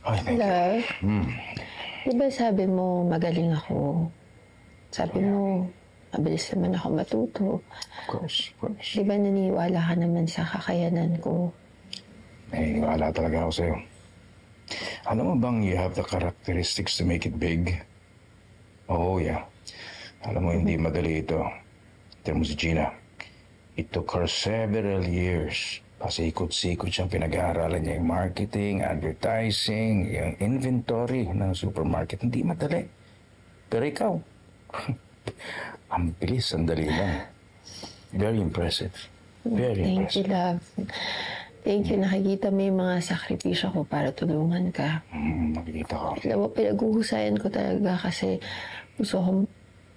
Ay, thank you. Love, di ba sabi mo magaling ako? Sabi mo, mabilis naman ako matuto. Of course, of course. Di ba naniniwala ka naman sa kakayanan ko? Naniniwala talaga ako sa'yo. Alam mo bang you have the characteristics to make it big? Oh, yeah. Alam mo, hindi madali ito. Tignan mo si Gina. It took her several years. Pasikot-sikot siyang pinag-aaralan niya yung marketing, advertising, yung inventory ng supermarket. Hindi madali. Pero ikaw, ang bilis, ang dali lang. Very impressive. Very Thank impressive. you, love. Thank you. Nakikita mo yung mga sakripisyo ko para tulungan ka. Nakikita ko. Alam mo, pinag-uhusayan ko talaga kasi gusto kong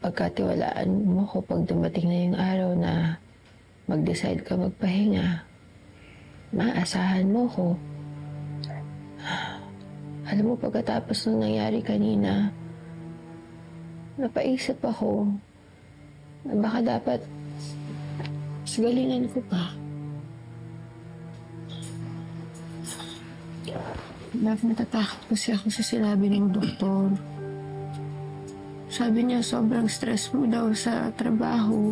pagkatiwalaan mo ko pag dumating na yung araw na mag-decide ka magpahinga. Maasahan mo ko. Alam mo, pagkatapos nung nangyari kanina, napaisip ako na baka dapat galingan ko pa. Love, natatakot kasi ako sa sinabi ng doktor. Sabi niya sobrang stress mo daw sa trabaho.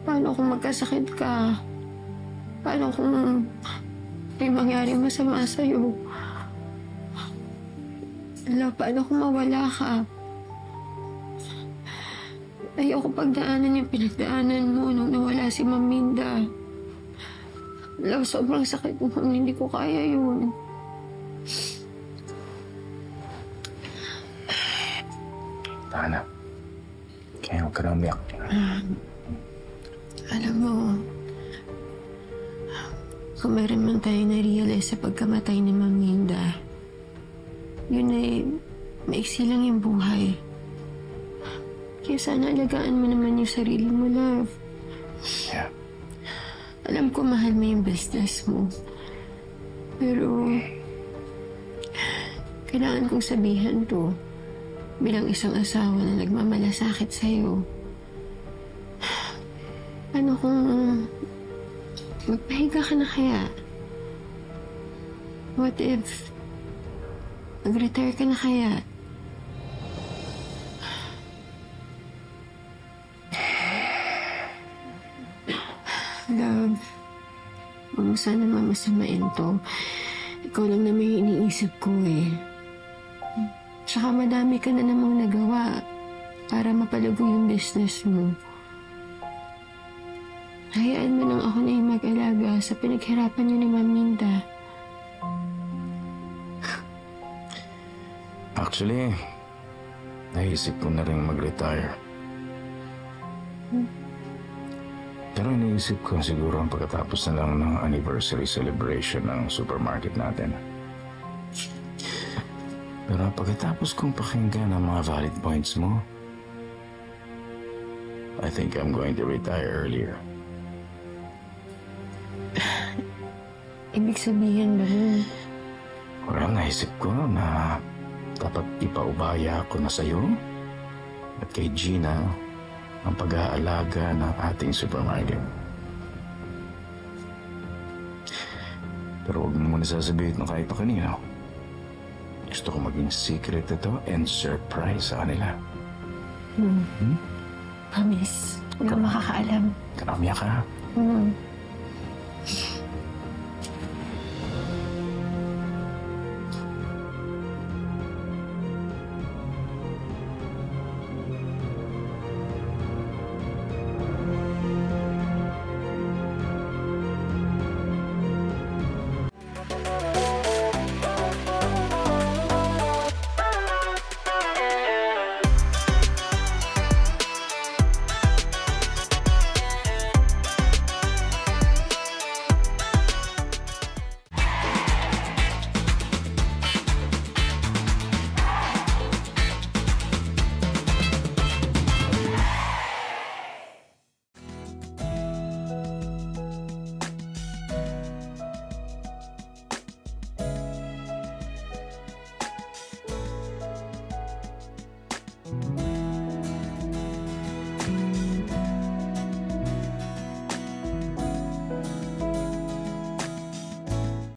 Paano kung magkasakit ka? Paano kung may mangyari masama sa'yo? Love, paano kung mawala ka? Ayoko pagdaanan yung pinagdaanan mo nung nawala si Ma'am Minda. Love, sobrang sakit mo. Hindi ko kaya yun. Tana, kaya huwag ka na umiyak. Alam mo, kung meron man tayo na-realize sa pagkamatay ni Ma'am Minda, yun ay maiksi lang yung buhay. Kaya sana alagaan mo naman yung sarili mo, love. Yeah. Alam ko mahal mo yung business mo. Pero, kailangan kong sabihan to bilang isang asawa na nagmamalasakit sa'yo. Ano kung magpahinga ka na kaya? What if mag-retire ka na kaya? Love, huwag mo sana mamasamain to. Ikaw lang naman yung iniisip ko eh. Tsaka madami ka na namang nagawa para mapalago yung business mo. Hayaan mo lang ako na yung mag-alaga sa pinaghirapan niyo ni Ma'am Minda. Actually, naisip ko na rin mag-retire. Pero iniisip ko siguro ang pagkatapos na lang ng anniversary celebration ng supermarket natin. Pero pagkatapos kong pakinggan ang mga valid points mo, I think I'm going to retire earlier. Ibig sabihin ba nun? Well, naisip ko na dapat ipaubaya ko na sa'yo at kay Gina ang pag-aalaga ng ating supermarket. Pero huwag mo muna sasabihin na kahit na kanino. Gusto ko maging secret ito and surprise sa kanila. Promise. Wala makakaalam. Kanamya ka.